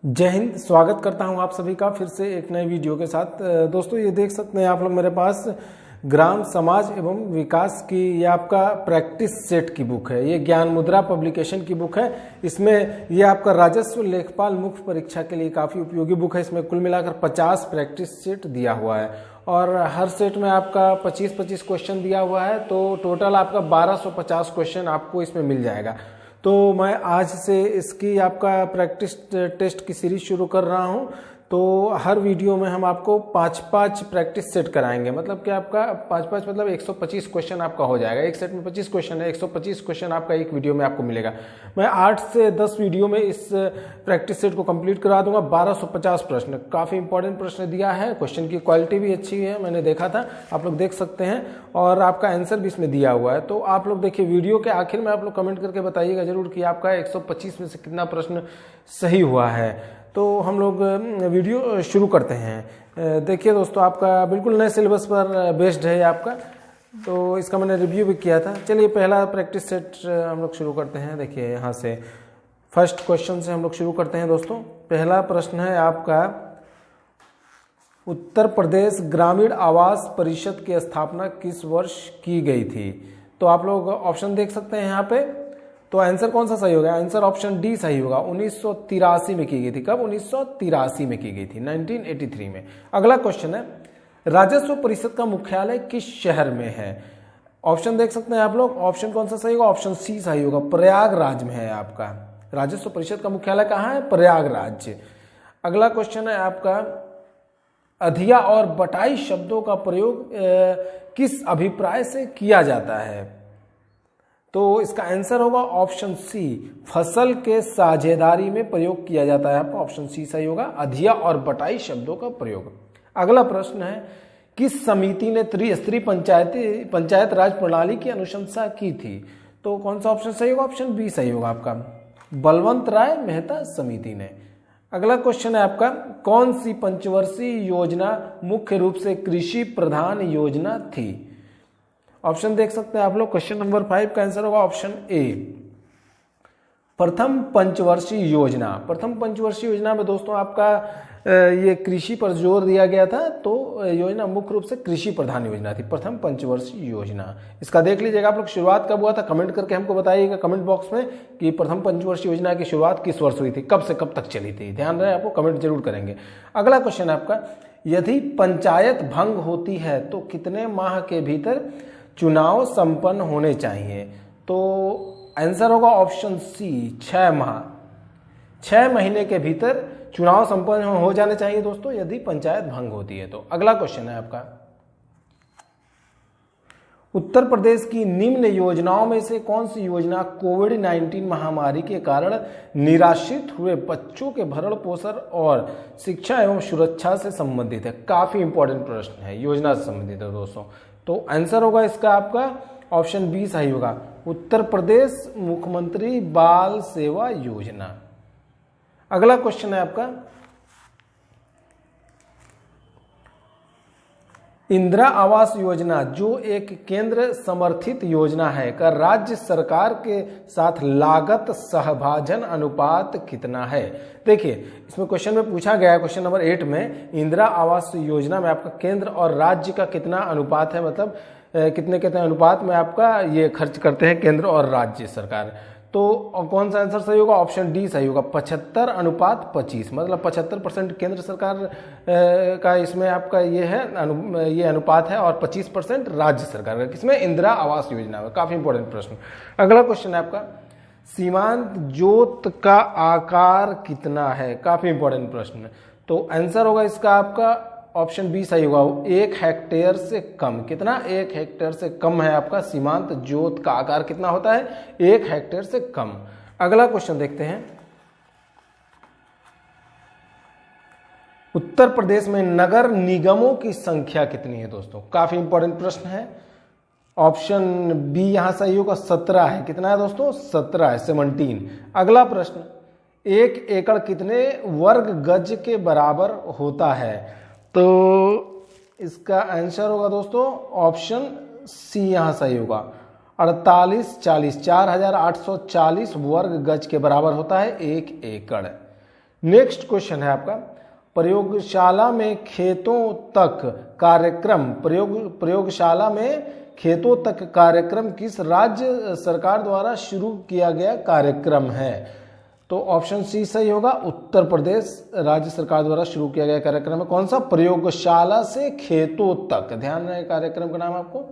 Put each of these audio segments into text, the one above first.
जय हिंद। स्वागत करता हूं आप सभी का फिर से एक नए वीडियो के साथ। दोस्तों ये देख सकते हैं आप लोग मेरे पास ग्राम समाज एवं विकास की ये आपका प्रैक्टिस सेट की बुक है। ये ज्ञान मुद्रा पब्लिकेशन की बुक है। इसमें ये आपका राजस्व लेखपाल मुख्य परीक्षा के लिए काफ़ी उपयोगी बुक है। इसमें कुल मिलाकर 50 प्रैक्टिस सेट दिया हुआ है और हर सेट में आपका 25-25 क्वेश्चन दिया हुआ है, तो टोटल आपका 1250 क्वेश्चन आपको इसमें मिल जाएगा। तो मैं आज से इसकी आपका प्रैक्टिस टेस्ट की सीरीज शुरू कर रहा हूं। तो हर वीडियो में हम आपको 5-5 प्रैक्टिस सेट कराएंगे। मतलब कि आपका 5-5 मतलब 125 क्वेश्चन आपका हो जाएगा। एक सेट में 25 क्वेश्चन है, 125 क्वेश्चन आपका एक वीडियो में आपको मिलेगा। मैं 8 से 10 वीडियो में इस प्रैक्टिस सेट को कंप्लीट करा दूंगा। 1250 प्रश्न, काफ़ी इंपॉर्टेंट प्रश्न दिया है। क्वेश्चन की क्वालिटी भी अच्छी है, मैंने देखा था, आप लोग देख सकते हैं, और आपका आंसर भी इसमें दिया हुआ है। तो आप लोग देखिए, वीडियो के आखिर में आप लोग कमेंट करके बताइएगा जरूर कि आपका 125 में से कितना प्रश्न सही हुआ है। तो हम लोग वीडियो शुरू करते हैं। देखिए दोस्तों, आपका बिल्कुल नए सिलेबस पर बेस्ड है आपका, तो इसका मैंने रिव्यू भी किया था। चलिए पहला प्रैक्टिस सेट हम लोग शुरू करते हैं। देखिए यहाँ से फर्स्ट क्वेश्चन से हम लोग शुरू करते हैं। दोस्तों पहला प्रश्न है आपका, उत्तर प्रदेश ग्रामीण आवास परिषद की स्थापना किस वर्ष की गई थी? तो आप लोग ऑप्शन देख सकते हैं यहाँ पे। तो आंसर कौन सा सही होगा? आंसर ऑप्शन डी सही होगा। 1983 में की गई थी। कब? 1983 में की गई थी, 1983 में। अगला क्वेश्चन है, राजस्व परिषद का मुख्यालय किस शहर में है? ऑप्शन देख सकते हैं आप लोग। ऑप्शन कौन सा सही होगा? ऑप्शन सी सही होगा, प्रयागराज में है आपका। राजस्व परिषद का मुख्यालय कहाँ है? प्रयागराज। अगला क्वेश्चन है आपका, अधिया और बटाई शब्दों का प्रयोग किस अभिप्राय से किया जाता है? तो इसका आंसर होगा ऑप्शन सी, फसल के साझेदारी में प्रयोग किया जाता है। आपका ऑप्शन सी सही होगा, अधिया और बटाई शब्दों का प्रयोग। अगला प्रश्न है, किस समिति ने त्रिस्तरीय पंचायत राज प्रणाली की अनुशंसा की थी? तो कौन सा ऑप्शन सही होगा? ऑप्शन बी सही होगा आपका, बलवंत राय मेहता समिति ने। अगला क्वेश्चन है आपका, कौन सी पंचवर्षीय योजना मुख्य रूप से कृषि प्रधान योजना थी? ऑप्शन देख सकते हैं आप लोग। क्वेश्चन नंबर 5 का आंसर होगा ऑप्शन ए, प्रथम पंचवर्षीय योजना। प्रथम पंचवर्षीय योजना में दोस्तों आपका ये कृषि पर जोर दिया गया था, तो योजना मुख्य रूप से कृषि प्रधान योजना थी, प्रथम पंचवर्षीय योजना। इसका देख लीजिएगा आप लोग, शुरुआत कब हुआ था कमेंट करके हमको बताइएगा कमेंट बॉक्स में कि प्रथम पंचवर्षीय योजना की शुरुआत किस वर्ष हुई थी, कब से कब तक चली थी। ध्यान रहे, आपको कमेंट जरूर करेंगे। अगला क्वेश्चन आपका, यदि पंचायत भंग होती है तो कितने माह के भीतर चुनाव संपन्न होने चाहिए? तो आंसर होगा ऑप्शन सी, 6 माह। 6 महीने के भीतर चुनाव संपन्न हो जाने चाहिए दोस्तों, यदि पंचायत भंग होती है तो। अगला क्वेश्चन है आपका, उत्तर प्रदेश की निम्न योजनाओं में से कौन सी योजना कोविड-19 महामारी के कारण निराश्रित हुए बच्चों के भरण पोषण और शिक्षा एवं सुरक्षा से संबंधित है? काफी इंपॉर्टेंट प्रश्न है, योजना से संबंधित है दोस्तों। तो आंसर होगा इसका आपका ऑप्शन बी सही होगा, उत्तर प्रदेश मुख्यमंत्री बाल सेवा योजना। अगला क्वेश्चन है आपका, इंदिरा आवास योजना जो एक केंद्र समर्थित योजना है का राज्य सरकार के साथ लागत सहभाजन अनुपात कितना है? देखिए इसमें क्वेश्चन में पूछा गया है, क्वेश्चन नंबर 8 में, इंदिरा आवास योजना में आपका केंद्र और राज्य का कितना अनुपात है, मतलब कितने अनुपात में आपका ये खर्च करते हैं केंद्र और राज्य सरकार। तो कौन सा आंसर सही होगा? ऑप्शन डी सही होगा, 75:25। मतलब 75% केंद्र सरकार का इसमें आपका ये है ये अनुपात है, और 25% राज्य सरकार का, किसमें? इंदिरा आवास योजना में। काफी इंपॉर्टेंट प्रश्न। अगला क्वेश्चन है आपका, सीमांत जोत का आकार कितना है? काफी इंपॉर्टेंट प्रश्न। तो आंसर होगा इसका आपका ऑप्शन बी सही होगा, 1 हेक्टेयर से कम। कितना? 1 हेक्टेयर से कम है आपका सीमांत जोत का आकार। कितना होता है? 1 हेक्टेयर से कम। अगला क्वेश्चन देखते हैं, उत्तर प्रदेश में नगर निगमों की संख्या कितनी है दोस्तों? काफी इंपॉर्टेंट प्रश्न है। ऑप्शन बी यहां सही होगा, 17 है। कितना है दोस्तों? 17 है, 17। अगला प्रश्न, 1 एकड़ कितने वर्ग गज के बराबर होता है? तो इसका आंसर होगा दोस्तों ऑप्शन सी यहां सही होगा, 4840 4840 वर्ग गज के बराबर होता है 1 एकड़। नेक्स्ट क्वेश्चन है आपका, प्रयोगशाला में खेतों तक कार्यक्रम प्रयोगशाला में खेतों तक कार्यक्रम किस राज्य सरकार द्वारा शुरू किया गया कार्यक्रम है? तो ऑप्शन सी सही होगा, उत्तर प्रदेश राज्य सरकार द्वारा शुरू किया गया कार्यक्रम है। कौन सा? प्रयोगशाला से खेतों तक। ध्यान रहे कार्यक्रम का नाम आपको।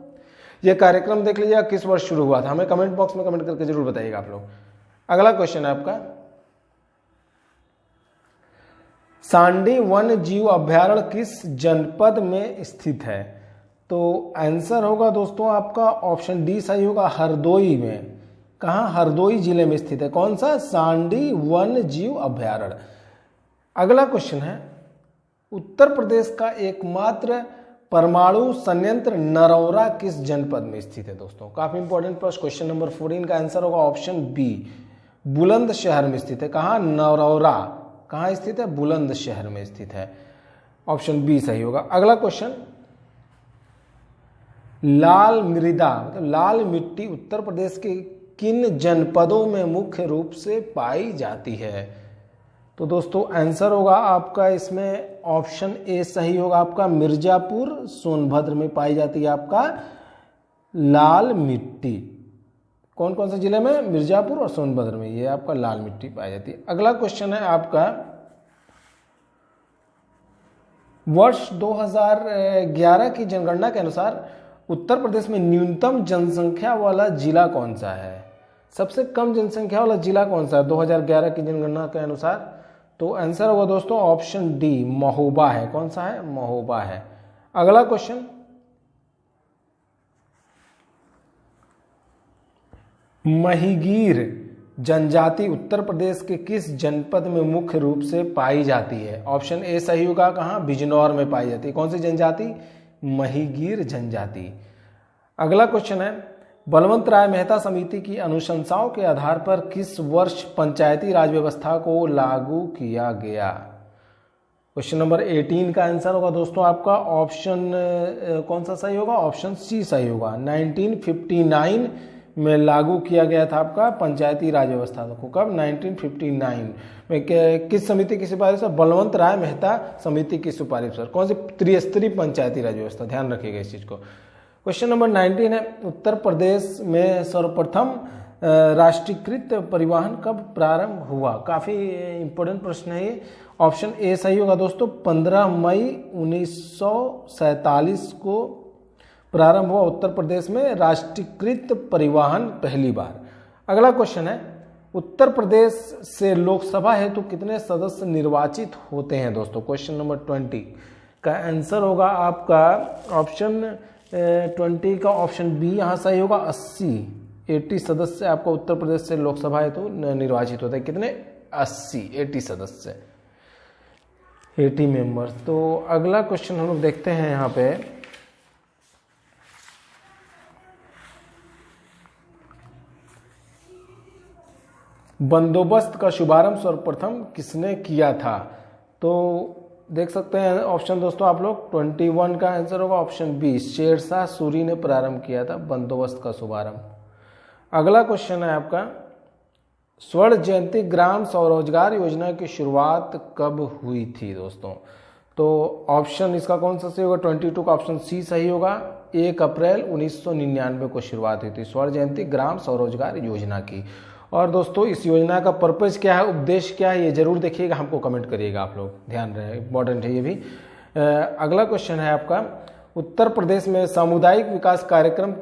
यह कार्यक्रम देख लीजिए किस वर्ष शुरू हुआ था, हमें कमेंट बॉक्स में कमेंट करके जरूर बताइएगा आप लोग। अगला क्वेश्चन है आपका, सांडी वन्य जीव अभ्यारण्य किस जनपद में स्थित है? तो आंसर होगा दोस्तों आपका ऑप्शन डी सही होगा, हरदोई में। कहाँ? हरदोई जिले में स्थित है। कौन सा? सांडी वन्य जीव अभ्यारण्य। अगला क्वेश्चन है, उत्तर प्रदेश का एकमात्र परमाणु संयंत्र नरौरा किस जनपद में स्थित है? दोस्तों काफी इंपॉर्टेंट प्रश्न। क्वेश्चन नंबर 14 का आंसर होगा ऑप्शन बी, बुलंदशहर में स्थित है। कहाँ? नरौरा कहाँ स्थित है? बुलंदशहर में स्थित है। ऑप्शन बी सही होगा। अगला क्वेश्चन, लाल मृदा मतलब लाल मिट्टी उत्तर प्रदेश के किन जनपदों में मुख्य रूप से पाई जाती है? तो दोस्तों आंसर होगा आपका इसमें ऑप्शन ए सही होगा आपका, मिर्जापुर सोनभद्र में पाई जाती है आपका लाल मिट्टी। कौन कौन से जिले में? मिर्जापुर और सोनभद्र में ये आपका लाल मिट्टी पाई जाती है। अगला क्वेश्चन है आपका, वर्ष 2011 की जनगणना के अनुसार उत्तर प्रदेश में न्यूनतम जनसंख्या वाला जिला कौन सा है? सबसे कम जनसंख्या वाला जिला कौन सा है 2011 की जनगणना के अनुसार? तो आंसर होगा दोस्तों ऑप्शन डी, महोबा है। कौन सा है? महोबा है। अगला क्वेश्चन, महिगीर जनजाति उत्तर प्रदेश के किस जनपद में मुख्य रूप से पाई जाती है? ऑप्शन ए सही होगा, कहाँ? बिजनौर में पाई जाती है। कौन सी जनजाति? महिगीर जनजाति। अगला क्वेश्चन है, बलवंत राय मेहता समिति की अनुशंसाओं के आधार पर किस वर्ष पंचायती राज व्यवस्था को लागू किया गया? क्वेश्चन नंबर 18 का आंसर होगा दोस्तों आपका ऑप्शन कौन सा सही होगा? ऑप्शन सी सही होगा। 1959 में लागू किया गया था आपका पंचायती राज व्यवस्था को। कब? 1959 में। किस समिति की सिफारिश पर? बलवंत राय मेहता समिति की सिफारिश पर। कौन सी? त्रिस्तरीय पंचायती राज व्यवस्था। ध्यान रखिएगा इस चीज को। क्वेश्चन नंबर 19 है, उत्तर प्रदेश में सर्वप्रथम राष्ट्रीयकृत परिवहन कब प्रारंभ हुआ? काफी इंपोर्टेंट प्रश्न है ये। ऑप्शन ए सही होगा दोस्तों, 15 मई 1947 को प्रारंभ हुआ उत्तर प्रदेश में राष्ट्रीयकृत परिवहन पहली बार। अगला क्वेश्चन है, उत्तर प्रदेश से लोकसभा हेतु कितने सदस्य निर्वाचित होते हैं? दोस्तों क्वेश्चन नंबर 20 का आंसर होगा आपका ऑप्शन 20 का ऑप्शन बी यहाँ सही होगा, 80 सदस्य आपको उत्तर प्रदेश से लोकसभा हेतु निर्वाचित होते हैं। कितने? 80 सदस्य, 80 मेंबर्स। तो अगला क्वेश्चन हम लोग देखते हैं यहाँ पे, बंदोबस्त का शुभारंभ सर्वप्रथम किसने किया था? तो देख सकते हैं ऑप्शन दोस्तों आप लोग, 21 का आंसर होगा ऑप्शन बी, शेरशाह सूरी ने प्रारंभ किया था बंदोबस्त का शुभारंभ। अगला क्वेश्चन है आपका, स्वर्ण जयंती ग्राम स्वरोजगार योजना की शुरुआत कब हुई थी? दोस्तों तो ऑप्शन इसका कौन सा सही होगा? 22 का ऑप्शन सी सही होगा, 1 अप्रैल 1999 को शुरुआत हुई थी स्वर्ण जयंती ग्राम स्वरोजगार योजना की। और दोस्तों इस योजना का पर्पज क्या है, उद्देश्य क्या है, ये जरूर देखिएगा, हमको कमेंट करिएगा आप लोग, ध्यान रहे, इंपॉर्टेंट है ये भी। अगला क्वेश्चन है आपका, उत्तर प्रदेश में सामुदायिक विकास कार्यक्रम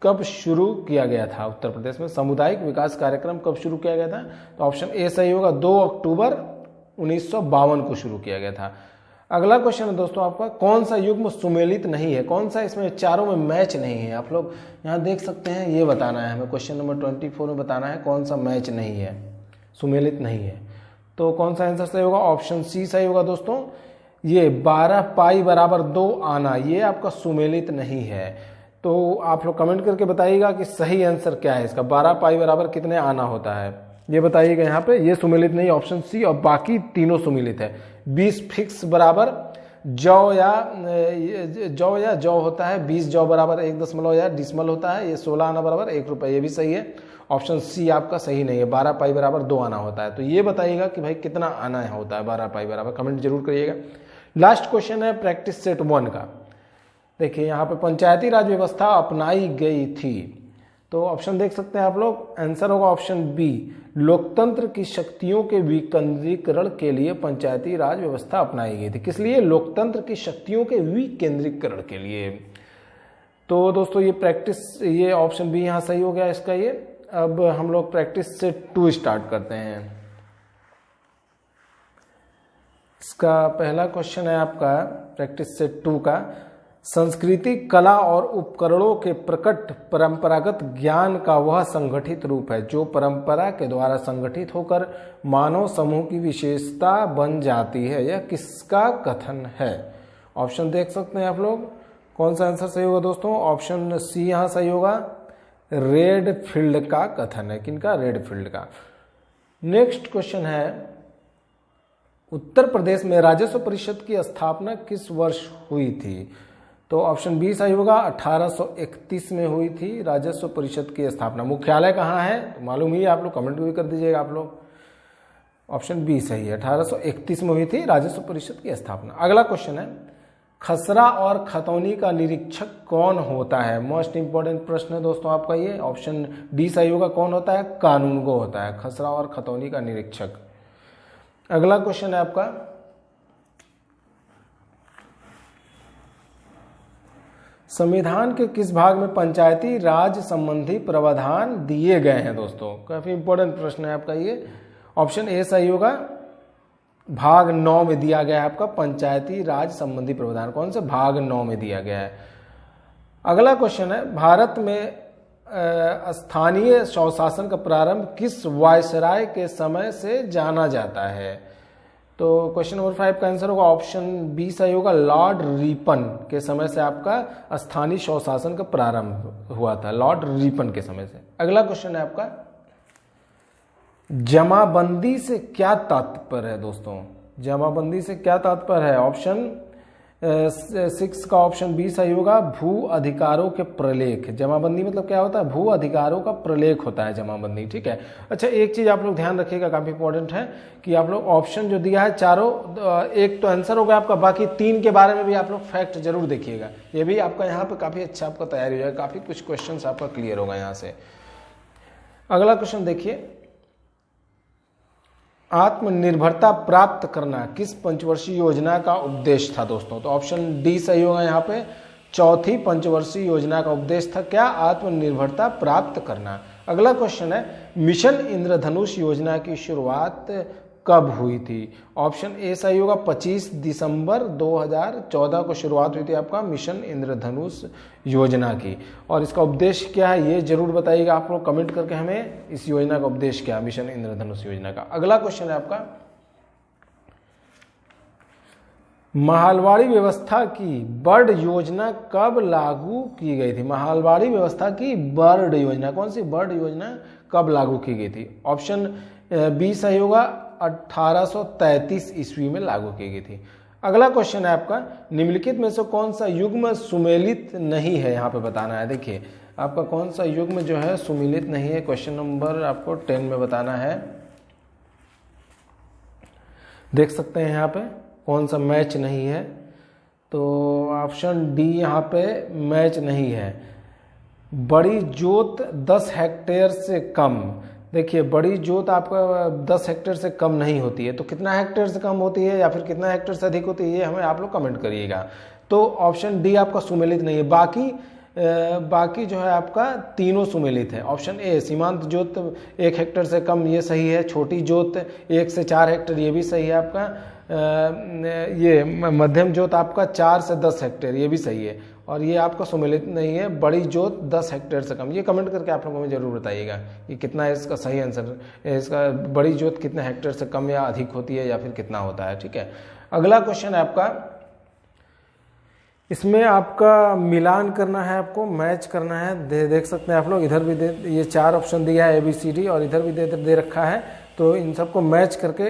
कब शुरू किया गया था? उत्तर प्रदेश में सामुदायिक विकास कार्यक्रम कब शुरू किया गया था? तो ऑप्शन ए सही होगा, 2 अक्टूबर 1952 को शुरू किया गया था। अगला क्वेश्चन है दोस्तों आपका, कौन सा युग्म सुमेलित नहीं है? कौन सा इसमें चारों में मैच नहीं है? आप लोग यहाँ देख सकते हैं, ये बताना है हमें, क्वेश्चन नंबर 24 में बताना है कौन सा मैच नहीं है, सुमेलित नहीं है। तो कौन सा आंसर सही होगा? ऑप्शन सी सही होगा दोस्तों, ये 12 पाई बराबर 2 आना, ये आपका सुमेलित नहीं है। तो आप लोग कमेंट करके बताइएगा कि सही आंसर क्या है इसका, 12 पाई बराबर कितने आना होता है, ये बताइएगा यहाँ पे। ये सुमेलित नहीं, ऑप्शन सी, और बाकी तीनों सुमेलित है। 20 फिक्स बराबर जौ या जौ होता है, 20 जौ बराबर 1 दशमलव या डिसमल होता है, ये 16 आना बराबर 1 रुपये, ये भी सही है। ऑप्शन सी आपका सही नहीं है, 12 पाई बराबर 2 आना होता है। तो ये बताइएगा कि भाई कितना आना होता है 12 पाई बराबर, कमेंट जरूर करिएगा। लास्ट क्वेश्चन है प्रैक्टिस सेट 1 का। देखिए यहाँ पे पंचायती राज व्यवस्था अपनाई गई थी, तो ऑप्शन देख सकते हैं आप लोग, आंसर होगा ऑप्शन बी, लोकतंत्र की शक्तियों के विकेंद्रीकरण के लिए पंचायती राज व्यवस्था अपनाई गई थी। किस लिए? लोकतंत्र की शक्तियों के विकेंद्रीकरण के लिए। तो दोस्तों ये ऑप्शन बी यहाँ सही हो गया इसका ये। अब हम लोग प्रैक्टिस सेट 2 स्टार्ट करते हैं। इसका पहला क्वेश्चन है आपका प्रैक्टिस सेट 2 का, संस्कृति, कला और उपकरणों के प्रकट परंपरागत ज्ञान का वह संगठित रूप है जो परंपरा के द्वारा संगठित होकर मानव समूह की विशेषता बन जाती है। यह किसका कथन है? ऑप्शन देख सकते हैं आप लोग, कौन सा आंसर सही होगा दोस्तों? ऑप्शन सी यहाँ सही होगा, रेडफील्ड का कथन है। किनका? रेडफील्ड का। नेक्स्ट क्वेश्चन है, उत्तर प्रदेश में राजस्व परिषद की स्थापना किस वर्ष हुई थी? तो ऑप्शन बी सही होगा, 1831 में हुई थी राजस्व परिषद की स्थापना। मुख्यालय कहाँ है तो मालूम ही है आप लोग, कमेंट भी कर दीजिएगा आप लोग। ऑप्शन बी सही है, 1831 में हुई थी राजस्व परिषद की स्थापना। अगला क्वेश्चन है, खसरा और खतौनी का निरीक्षक कौन होता है? मोस्ट इंपोर्टेंट प्रश्न है दोस्तों आपका ये। ऑप्शन डी सही होगा, कौन होता है? कानूनगो होता है खसरा और खतौनी का निरीक्षक। अगला क्वेश्चन है आपका, संविधान के किस भाग में पंचायती राज संबंधी प्रावधान दिए गए हैं? दोस्तों काफी इंपॉर्टेंट प्रश्न है आपका ये। ऑप्शन ए सही होगा, भाग 9 में दिया गया है आपका पंचायती राज संबंधी प्रावधान। कौन से? भाग 9 में दिया गया है। अगला क्वेश्चन है, भारत में स्थानीय स्वशासन का प्रारंभ किस वायसराय के समय से जाना जाता है? तो क्वेश्चन नंबर 5 का आंसर होगा ऑप्शन बी सही होगा, लॉर्ड रिपन के समय से आपका स्थानीय स्वशासन का प्रारंभ हुआ था, लॉर्ड रिपन के समय से। अगला क्वेश्चन है आपका, जमाबंदी से क्या तात्पर्य है? दोस्तों जमाबंदी से क्या तात्पर्य है? ऑप्शन 6 का ऑप्शन बी सही होगा, भू अधिकारों के प्रलेख। जमाबंदी मतलब क्या होता है? भू अधिकारों का प्रलेख होता है जमाबंदी, ठीक है। अच्छा एक चीज आप लोग ध्यान रखिएगा, काफी इंपॉर्टेंट है कि आप लोग ऑप्शन जो दिया है चारों, एक तो आंसर होगा आपका, बाकी 3 के बारे में भी आप लोग फैक्ट जरूर देखिएगा। ये भी आपका यहाँ पे काफी अच्छा आपका तैयारी हो जाएगा, काफी कुछ क्वेश्चन आपका क्लियर होगा यहाँ से। अगला क्वेश्चन देखिए, आत्मनिर्भरता प्राप्त करना किस पंचवर्षीय योजना का उद्देश्य था? दोस्तों तो ऑप्शन डी सही होगा यहाँ पे, चौथी पंचवर्षीय योजना का उद्देश्य था क्या? आत्मनिर्भरता प्राप्त करना। अगला क्वेश्चन है, मिशन इंद्रधनुष योजना की शुरुआत कब हुई थी? ऑप्शन ए सही होगा, 25 दिसंबर 2014 को शुरुआत हुई थी आपका मिशन इंद्रधनुष योजना की। और इसका उद्देश्य क्या है ये जरूर बताइएगा आप लोग कमेंट करके हमें, इस योजना का उद्देश्य क्या है मिशन इंद्रधनुष योजना का। अगला क्वेश्चन है आपका, महालवाड़ी व्यवस्था की बर्ड योजना कब लागू की गई थी? महालवाड़ी व्यवस्था की बर्ड योजना, कौन सी बर्ड योजना कब लागू की गई थी? ऑप्शन बी सही होगा, 1833 ईस्वी में लागू की गई थी। अगला क्वेश्चन है आपका, निम्नलिखित में से कौन सा युग्म सुमेलित नहीं है? यहाँ पे बताना है। देखिए आपका कौन सा युग्म जो है सुमेलित नहीं है, क्वेश्चन नंबर आपको 10 में बताना है। देख सकते हैं यहाँ पे कौन सा मैच नहीं है, तो ऑप्शन डी यहाँ पे मैच नहीं है। बड़ी जोत 10 हेक्टेयर से कम, देखिए बड़ी जोत आपका 10 हेक्टेयर से कम नहीं होती है, तो कितना हेक्टेयर से कम होती है या फिर कितना हेक्टेयर से अधिक होती है ये हमें आप लोग कमेंट करिएगा। तो ऑप्शन डी आपका सुमेलित नहीं है, बाकी जो है आपका तीनों सुमेलित है। ऑप्शन ए सीमांत जोत 1 हेक्टेयर से कम ये सही है, छोटी जोत 1 से 4 हेक्टेयर ये भी सही है आपका, ये मध्यम जोत आपका 4 से 10 हेक्टेयर ये भी सही है, और ये आपका सुमेलित नहीं है बड़ी जोत 10 हेक्टेयर से कम। ये कमेंट करके आप लोगों में जरूर बताइएगा कि कितना है इसका सही आंसर, इसका बड़ी जोत कितने हेक्टेयर से कम या अधिक होती है या फिर कितना होता है, ठीक है। अगला क्वेश्चन है आपका, इसमें आपका मिलान करना है, आपको मैच करना है। देख सकते हैं आप लोग इधर भी ये 4 ऑप्शन दिया है ABCD और इधर भी दे रखा है, तो इन सबको मैच करके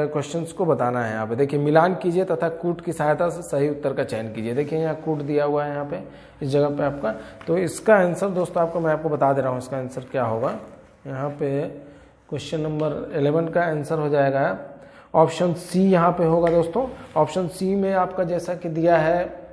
क्वेश्चंस को बताना है। यहाँ पे देखिए मिलान कीजिए तथा कूट की सहायता से सही उत्तर का चयन कीजिए। देखिए यहाँ कूट दिया हुआ है यहाँ पे इस जगह पे आपका, तो इसका आंसर दोस्तों आपको मैं आपको बता दे रहा हूँ इसका आंसर क्या होगा। यहाँ पे क्वेश्चन नंबर 11 का आंसर हो जाएगा ऑप्शन सी यहाँ पे होगा दोस्तों। ऑप्शन सी में आपका जैसा कि दिया है,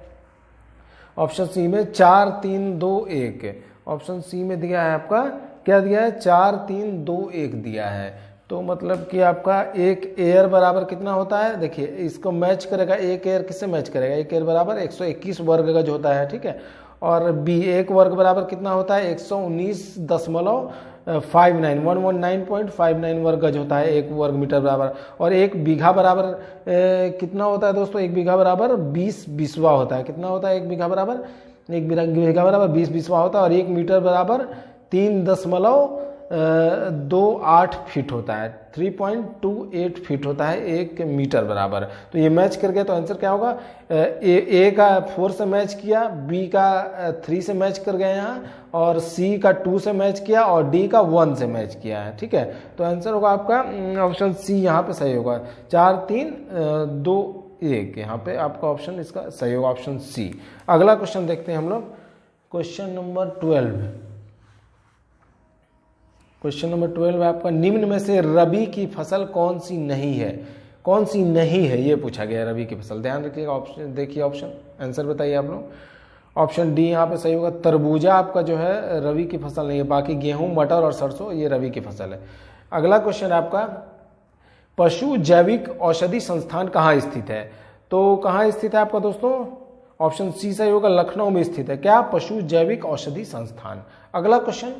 ऑप्शन सी में 4 3 2 1, ऑप्शन सी में दिया है आपका क्या दिया है 4 3 2 1 दिया है। तो मतलब कि आपका एक एयर बराबर कितना होता है, देखिए इसको मैच करेगा, एक एयर किससे मैच करेगा, एक एयर बराबर 121 वर्ग गज होता है, ठीक है। और बी एक वर्ग बराबर कितना होता है 119.59 वर्ग गज होता है एक वर्ग मीटर बराबर। और एक बीघा बराबर कितना होता है दोस्तों, एक बीघा बराबर 20 बीसवा होता है। कितना होता है एक बीघा बराबर, एक बीघा बराबर 20 बीसवा होता है। और एक मीटर बराबर 3.28 फीट होता है, 3.28 फीट होता है एक मीटर बराबर। तो ये मैच कर गया तो आंसर क्या होगा, ए का 4 से मैच किया, बी का 3 से मैच कर गया यहाँ, और सी का 2 से मैच किया, और डी का 1 से मैच किया है, ठीक है। तो आंसर होगा आपका ऑप्शन सी यहाँ पे सही होगा, 4 3 2 1 यहाँ पे आपका ऑप्शन इसका सही होगा, ऑप्शन सी। अगला क्वेश्चन देखते हैं हम लोग, क्वेश्चन नंबर 12। क्वेश्चन नंबर 12 है आपका, निम्न में से रबी की फसल कौन सी नहीं है, कौन सी नहीं है ये पूछा गया है रबी की फसल। ध्यान रखिएगा, ऑप्शन देखिए, ऑप्शन आंसर बताइए आप लोग। ऑप्शन डी यहाँ पे सही होगा, तरबूजा आपका जो है रबी की फसल नहीं है, बाकी गेहूं मटर और सरसों ये रबी की फसल है। अगला क्वेश्चन है आपका, पशु जैविक औषधि संस्थान कहाँ स्थित है। तो कहाँ स्थित है आपका दोस्तों, ऑप्शन सी सही होगा, लखनऊ में स्थित है क्या, पशु जैविक औषधि संस्थान। अगला क्वेश्चन,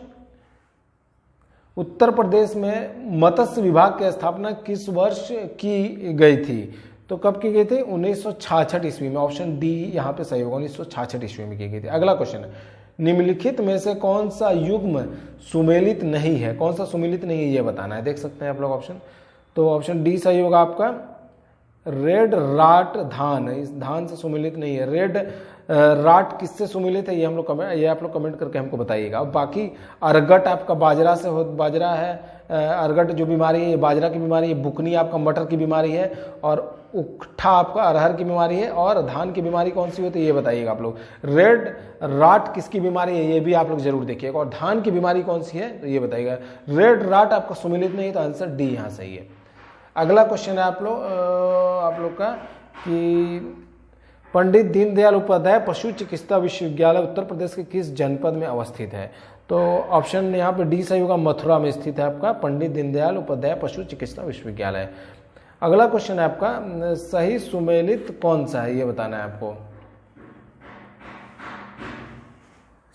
उत्तर प्रदेश में मत्स्य विभाग की स्थापना किस वर्ष की गई थी। तो कब की गई थी, 1966 ईस्वी में। ऑप्शन डी यहाँ पे सही होगा, 1966 ईस्वी में की गई थी। अगला क्वेश्चन है, निम्नलिखित में से कौन सा युग्म सुमेलित नहीं है, कौन सा सुमेलित नहीं है ये बताना है। देख सकते हैं आप लोग ऑप्शन, तो ऑप्शन डी सही होगा आपका, रेड राट धान, इस धान से सुमेलित नहीं है। रेड राट किससे सुमेलित है ये हम लोग ये आप लोग कमेंट करके हमको बताइएगा। अब बाकी अरगट आपका बाजरा से बाजरा है, अरगट जो बीमारी है ये बाजरा की बीमारी है, बुकनी आपका मटर की बीमारी है, और उकठा आपका अरहर की बीमारी है, और धान की बीमारी कौन सी होती है ये बताइएगा आप लोग। रेड राट किसकी बीमारी है ये भी आप लोग जरूर देखिएगा, और धान की बीमारी कौन सी है तो ये बताइएगा। रेड राट आपका सुमेलित नहीं है तो आंसर डी यहाँ सही है। अगला क्वेश्चन है आप लोग का कि पंडित दीनदयाल उपाध्याय पशु चिकित्सा विश्वविद्यालय उत्तर प्रदेश के किस जनपद में अवस्थित है। तो ऑप्शन यहाँ पे डी सही होगा, मथुरा में स्थित है आपका पंडित दीनदयाल उपाध्याय पशु चिकित्सा विश्वविद्यालय। अगला क्वेश्चन है आपका, सही सुमेलित कौन सा है ये बताना है आपको।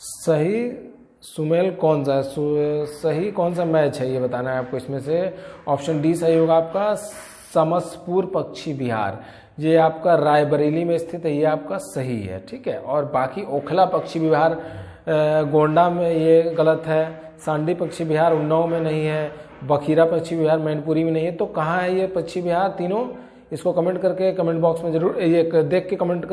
सही सुमेल कौन सा है, सही कौन सा मैच है ये बताना है आपको इसमें से। ऑप्शन डी सही होगा आपका, समसपुर पक्षी विहार, ये आपका रायबरेली में स्थित है, ये आपका सही है, ठीक है। और बाकी ओखला पक्षी विहार गोंडा में ये गलत है, सांडी पक्षी विहार उन्नाव में नहीं है, बखीरा पक्षी विहार मैनपुरी में नहीं है। तो कहाँ है ये पक्षी विहार तीनों, इसको कमेंट करके कमेंट बॉक्स में जरूर, ये देख के कमेंट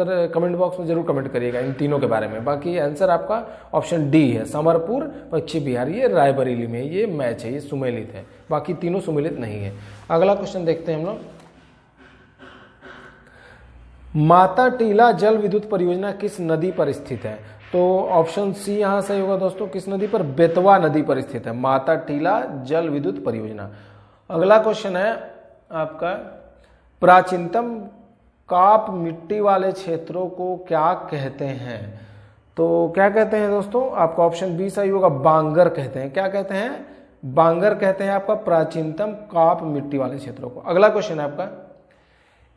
बॉक्स में जरूर कमेंट करिएगा इन तीनों के बारे में। बाकी आंसर आपका ऑप्शन डी है, समरपुर पक्षी विहार, ये रायबरेली में, ये मैच है, ये सुमेलित है, बाकी तीनों सुमेलित नहीं है। अगला क्वेश्चन देखते हैं हम लोग, माता टीला जल विद्युत परियोजना किस नदी पर स्थित है। तो ऑप्शन सी यहाँ सही होगा दोस्तों, किस नदी पर, बेतवा नदी पर स्थित है माता टीला जल विद्युत परियोजना। अगला क्वेश्चन है आपका, प्राचीनतम काप मिट्टी वाले क्षेत्रों को क्या कहते हैं। तो क्या कहते हैं दोस्तों, आपका ऑप्शन बी सही होगा, बांगर कहते हैं। क्या कहते हैं, बांगर कहते हैं आपका प्राचीनतम काप मिट्टी वाले क्षेत्रों को। अगला क्वेश्चन है आपका,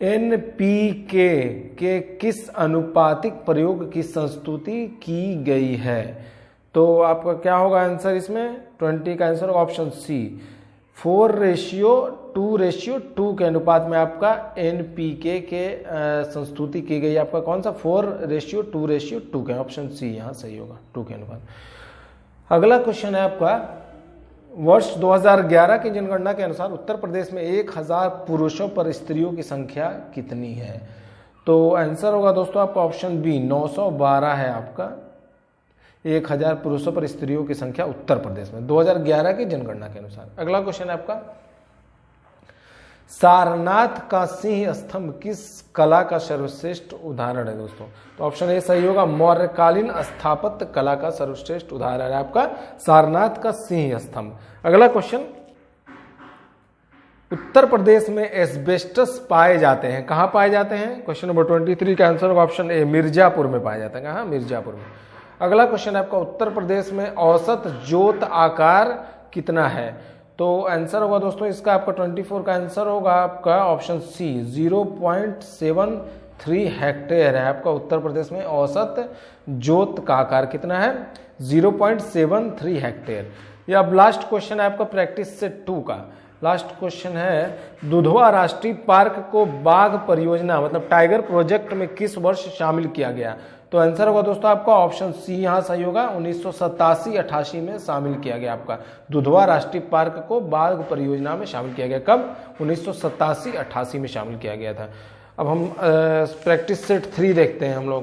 एनपीके के किस अनुपातिक प्रयोग की संस्तुति की गई है। तो आपका क्या होगा आंसर इसमें, 20 का आंसर होगा ऑप्शन सी, 4:2:2 के अनुपात में आपका एनपीके के संस्तुति की गई। आपका कौन सा, 4:2:2 के, ऑप्शन सी यहाँ सही होगा, 2 के अनुपात। अगला क्वेश्चन है आपका, वर्ष 2011 की जनगणना के अनुसार उत्तर प्रदेश में 1000 पुरुषों पर स्त्रियों की संख्या कितनी है। तो आंसर होगा दोस्तों आपका ऑप्शन बी, 912 है आपका, 1000 पुरुषों पर स्त्रियों की संख्या उत्तर प्रदेश में 2011 की जनगणना के अनुसार। अगला क्वेश्चन है आपका, सारनाथ का सिंह स्तंभ किस कला का सर्वश्रेष्ठ उदाहरण है दोस्तों? तो ऑप्शन ए सही होगा, मौर्यकालीन स्थापत्य कला का सर्वश्रेष्ठ उदाहरण है आपका सारनाथ का सिंह स्तंभ। अगला क्वेश्चन, उत्तर प्रदेश में एस्बेस्टस पाए जाते हैं, कहां पाए जाते हैं? क्वेश्चन नंबर 23 का आंसर होगा ऑप्शन ए, मिर्जापुर में पाए जाते हैं। कहां? मिर्जापुर में। अगला क्वेश्चन है आपका, उत्तर प्रदेश में औसत जोत आकार कितना है? तो आंसर होगा दोस्तों इसका आपका 24 का आंसर होगा आपका ऑप्शन सी, 0.73 हेक्टेयर है आपका उत्तर प्रदेश में औसत जोत का आकार कितना है? 0.73 हेक्टेयर। या अब लास्ट क्वेश्चन है आपका प्रैक्टिस सेट 2 का। लास्ट क्वेश्चन है, दुधवा राष्ट्रीय पार्क को बाघ परियोजना मतलब टाइगर प्रोजेक्ट में किस वर्ष शामिल किया गया? तो आंसर होगा दोस्तों आपका ऑप्शन सी यहां सही होगा, 1987-88 में शामिल किया गया आपका दुधवा राष्ट्रीय पार्क को बाघ परियोजना में शामिल किया गया। कब? 1987-88 में शामिल किया गया था। अब हम प्रैक्टिस सेट 3 देखते हैं हम लोग।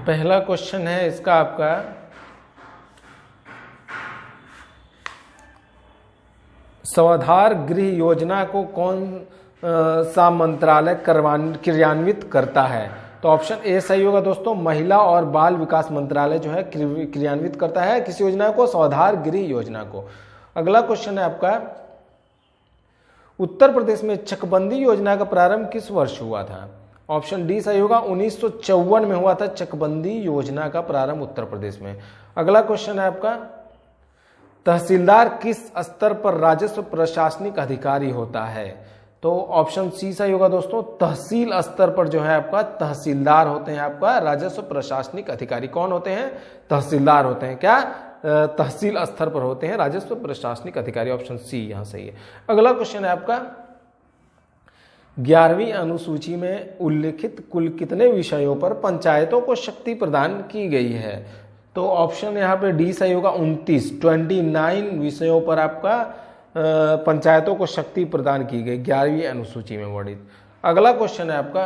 पहला क्वेश्चन है इसका आपका, स्वाधार गृह योजना को कौन सा मंत्रालय क्रियान्वित करता है? तो ऑप्शन ए सही होगा दोस्तों, महिला और बाल विकास मंत्रालय जो है क्रियान्वित करता है किस योजना को? स्वाधार गृह योजना को। अगला क्वेश्चन है आपका, उत्तर प्रदेश में चकबंदी योजना का प्रारंभ किस वर्ष हुआ था? ऑप्शन डी सही होगा, 1954 में हुआ था चकबंदी योजना का प्रारंभ उत्तर प्रदेश में। अगला क्वेश्चन है आपका, तहसीलदार किस स्तर पर राजस्व प्रशासनिक अधिकारी होता है? तो ऑप्शन सी सही होगा दोस्तों, तहसील स्तर पर जो है आपका तहसीलदार होते हैं आपका राजस्व प्रशासनिक अधिकारी। कौन होते हैं? तहसीलदार होते हैं। क्या? तहसील स्तर पर होते हैं राजस्व प्रशासनिक अधिकारी। ऑप्शन सी यहां सही है। अगला क्वेश्चन है आपका, 11वीं अनुसूची में उल्लिखित कुल कितने विषयों पर पंचायतों को शक्ति प्रदान की गई है? तो ऑप्शन यहाँ पे डी सही होगा, 29 विषयों पर आपका पंचायतों को शक्ति प्रदान की गई 11वीं अनुसूची में वर्णित। अगला क्वेश्चन है आपका,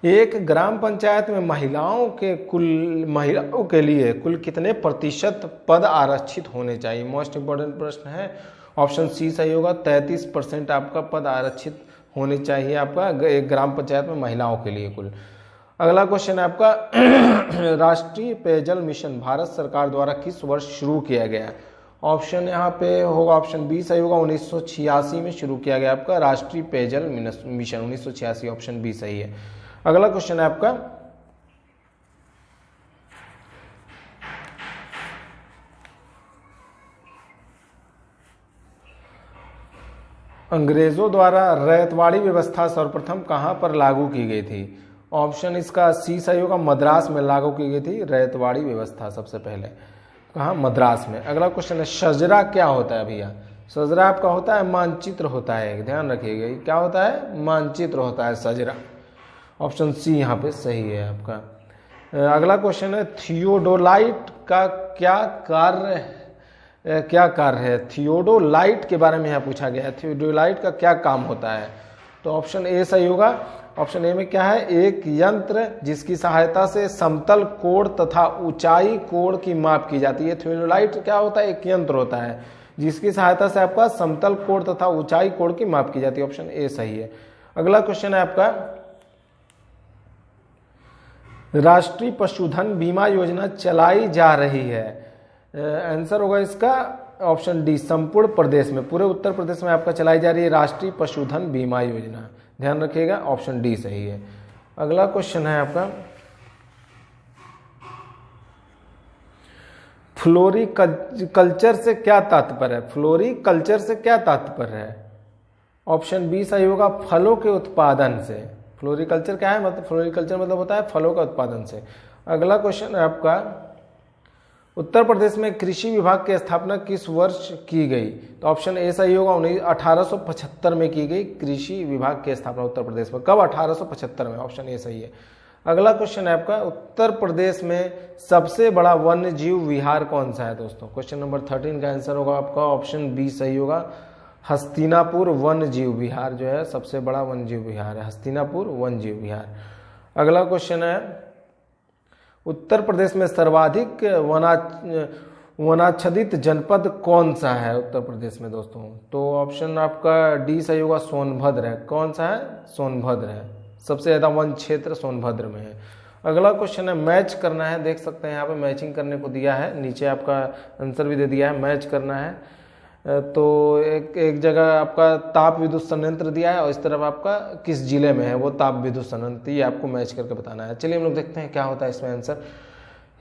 एक ग्राम पंचायत में महिलाओं के लिए कुल कितने प्रतिशत पद आरक्षित होने चाहिए? मोस्ट इंपोर्टेंट प्रश्न है। ऑप्शन सी सही होगा, 33% आपका पद आरक्षित होने चाहिए आपका एक ग्राम पंचायत में महिलाओं के लिए कुल। अगला क्वेश्चन है आपका, राष्ट्रीय पेयजल मिशन भारत सरकार द्वारा किस वर्ष शुरू किया गया? ऑप्शन यहाँ पे होगा ऑप्शन बी सही होगा, 1986 में शुरू किया गया आपका राष्ट्रीय पेयजल मिशन 1986। ऑप्शन बी सही है। अगला क्वेश्चन है आपका, अंग्रेजों द्वारा रैयतवाड़ी व्यवस्था सर्वप्रथम कहां पर लागू की गई थी? ऑप्शन इसका सी सही होगा, मद्रास में लागू की गई थी रैयतवाड़ी व्यवस्था सबसे पहले। कहाँ? मद्रास में। अगला क्वेश्चन है, सजरा क्या होता है भैया? सजरा आपका होता है मानचित्र होता है, ध्यान रखिएगा क्या होता है? मानचित्र होता है सजरा। ऑप्शन सी यहाँ पे सही है आपका। अगला क्वेश्चन है, थियोडोलाइट का क्या कार्य है? थियोडोलाइट के बारे में यहाँ पूछा गया है, थियोडोलाइट का क्या काम होता है? तो ऑप्शन ए सही होगा। ऑप्शन ए में क्या है? एक यंत्र जिसकी सहायता से समतल कोण तथा ऊंचाई कोण की माप की जाती है। थियोडोलाइट क्या होता है? एक यंत्र होता है जिसकी सहायता से आपका समतल कोण तथा ऊंचाई कोण की माप की जाती है। ऑप्शन ए सही है। अगला क्वेश्चन है आपका, राष्ट्रीय पशुधन बीमा योजना चलाई जा रही है। आंसर होगा इसका ऑप्शन डी, संपूर्ण प्रदेश में, पूरे उत्तर प्रदेश में आपका चलाई जा रही है राष्ट्रीय पशुधन बीमा योजना। ध्यान रखिएगा ऑप्शन डी सही है। अगला क्वेश्चन है आपका, फ्लोरिकल्चर से क्या तात्पर्य है? फ्लोरिकल्चर से क्या तात्पर्य है? ऑप्शन बी सही होगा, फलों के उत्पादन से। फ्लोरिकल्चर क्या है? मतलब फ्लोरिकल्चर मतलब होता है फलों का उत्पादन से। अगला क्वेश्चन है आपका, उत्तर प्रदेश में कृषि विभाग की स्थापना किस वर्ष की गई? तो ऑप्शन ए सही होगा, 1875 में की गई कृषि विभाग की स्थापना उत्तर प्रदेश में। कब? 1875 में। ऑप्शन ए सही है। अगला क्वेश्चन है आपका, उत्तर प्रदेश में सबसे बड़ा वन्य जीव विहार कौन सा है दोस्तों? क्वेश्चन नंबर 13 का आंसर होगा आपका ऑप्शन बी सही होगा, हस्तिनापुर वन्य जीव विहार जो है सबसे बड़ा वन्य जीव विहार है, हस्तिनापुर वन्य जीव विहार। अगला क्वेश्चन है, उत्तर प्रदेश में सर्वाधिक वनाच्छादित जनपद कौन सा है उत्तर प्रदेश में दोस्तों? तो ऑप्शन आपका डी सही होगा, सोनभद्र है। कौन सा है? सोनभद्र है। सबसे ज़्यादा वन क्षेत्र सोनभद्र में है। अगला क्वेश्चन है, मैच करना है। देख सकते हैं यहाँ पे मैचिंग करने को दिया है, नीचे आपका आंसर भी दे दिया है, मैच करना है। तो एक जगह आपका ताप विद्युत संयंत्र दिया है और इस तरफ आपका किस जिले में है वो ताप विद्युत संयंत्र, ये आपको मैच करके बताना है। चलिए हम लोग देखते हैं क्या होता है इसमें आंसर।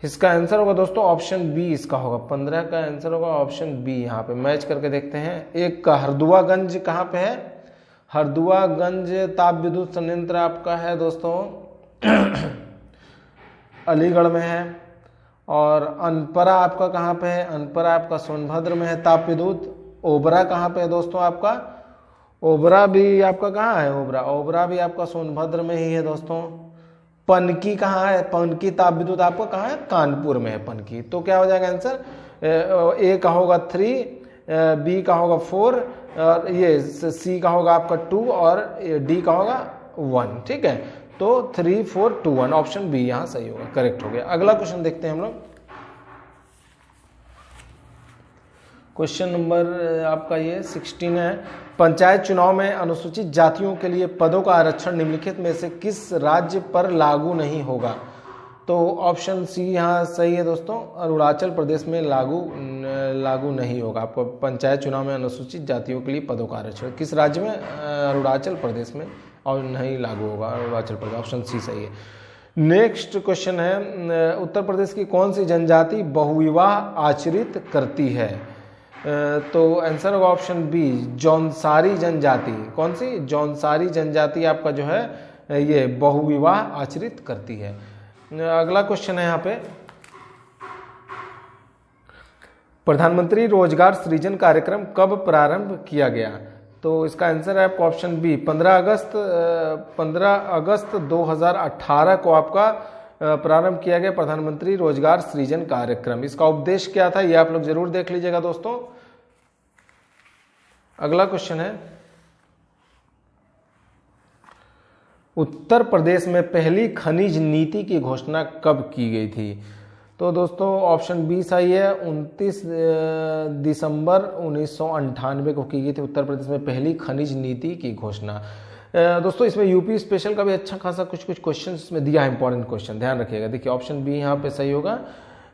इसका आंसर होगा दोस्तों ऑप्शन बी, इसका होगा 15 का आंसर होगा ऑप्शन बी। यहाँ पे मैच करके देखते हैं। एक का हरदुआगंज कहाँ पे है? हरदुआगंज ताप विद्युत संयंत्र आपका है दोस्तों अलीगढ़ में है। और अनपरा आपका कहाँ पे है? अनपरा आपका सोनभद्र में है ताप विद्युत। ओबरा कहाँ पे है दोस्तों आपका? ओबरा भी आपका कहाँ है? ओबरा भी आपका सोनभद्र में ही है दोस्तों। पनकी कहाँ है? पनकी ताप विद्युत आपका कहाँ है? कानपुर में है पनकी। तो क्या हो जाएगा आंसर? ए का होगा 3, बी का होगा 4, और ये सी का होगा आपका 2 और डी का होगा 1। ठीक है, तो 3, 4, 2, 1 ऑप्शन बी यहाँ सही होगा, करेक्ट हो गया। अगला क्वेश्चन देखते हैं हम लोग। क्वेश्चन नंबर आपका ये 16 है। पंचायत चुनाव में अनुसूचित जातियों के लिए पदों का आरक्षण निम्नलिखित में से किस राज्य पर लागू नहीं होगा? तो ऑप्शन सी यहाँ सही है दोस्तों, अरुणाचल प्रदेश में लागू नहीं होगा। आपको पंचायत चुनाव में अनुसूचित जातियों के लिए पदों का आरक्षण किस राज्य में? अरुणाचल प्रदेश में, और नहीं लागू होगा अरुणाचल प्रदेश। ऑप्शन सी सही है। नेक्स्ट क्वेश्चन है, उत्तर प्रदेश की कौन सी जनजाति बहुविवाह आचरित करती है? तो आंसर होगा ऑप्शन बी, जौनसारी जनजाति। कौन सी? जौनसारी जनजाति आपका जो है ये बहुविवाह आचरित करती है। अगला क्वेश्चन है यहाँ पे, प्रधानमंत्री रोजगार सृजन कार्यक्रम कब प्रारंभ किया गया? तो इसका आंसर है आपका ऑप्शन बी, 15 अगस्त 2018 को आपका प्रारंभ किया गया प्रधानमंत्री रोजगार सृजन कार्यक्रम। इसका उद्देश्य क्या था ये आप लोग जरूर देख लीजिएगा दोस्तों। अगला क्वेश्चन है, उत्तर प्रदेश में पहली खनिज नीति की घोषणा कब की गई थी? तो दोस्तों ऑप्शन बी सही है, 29 दिसंबर 1998 को की गई थी उत्तर प्रदेश में पहली खनिज नीति की घोषणा। दोस्तों इसमें यूपी स्पेशल का भी अच्छा खासा कुछ क्वेश्चन इसमें दिया है, इंपॉर्टेंट क्वेश्चन, ध्यान रखिएगा। देखिए ऑप्शन बी यहाँ पे सही होगा,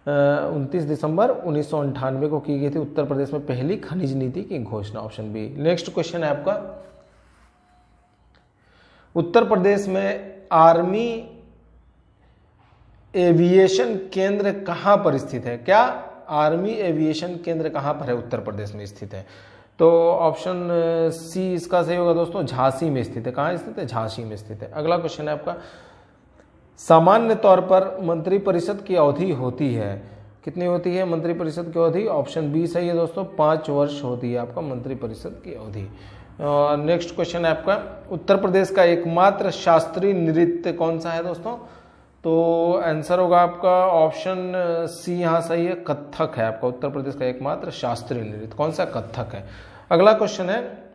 29 दिसंबर 1998 को की गई थी उत्तर प्रदेश में पहली खनिज नीति की घोषणा, ऑप्शन बी। नेक्स्ट क्वेश्चन है आपका, उत्तर प्रदेश में आर्मी एविएशन केंद्र कहां पर स्थित है? क्या आर्मी एविएशन केंद्र कहां पर है? उत्तर प्रदेश में स्थित है। तो ऑप्शन सी इसका सही होगा दोस्तों, झांसी में स्थित है। कहां स्थित है? झांसी में स्थित है। अगला क्वेश्चन है आपका, सामान्य तौर पर मंत्रिपरिषद की अवधि होती है, कितनी होती है मंत्रिपरिषद की अवधि? ऑप्शन बी सही है दोस्तों, 5 वर्ष होती है आपका मंत्रिपरिषद की अवधि। नेक्स्ट क्वेश्चन है आपका, उत्तर प्रदेश का एकमात्र शास्त्रीय नृत्य कौन सा है दोस्तों? तो आंसर होगा आपका ऑप्शन सी यहाँ सही है, कथक है आपका उत्तर प्रदेश का एकमात्र शास्त्रीय नृत्य। कौन सा? कथक है। अगला क्वेश्चन है,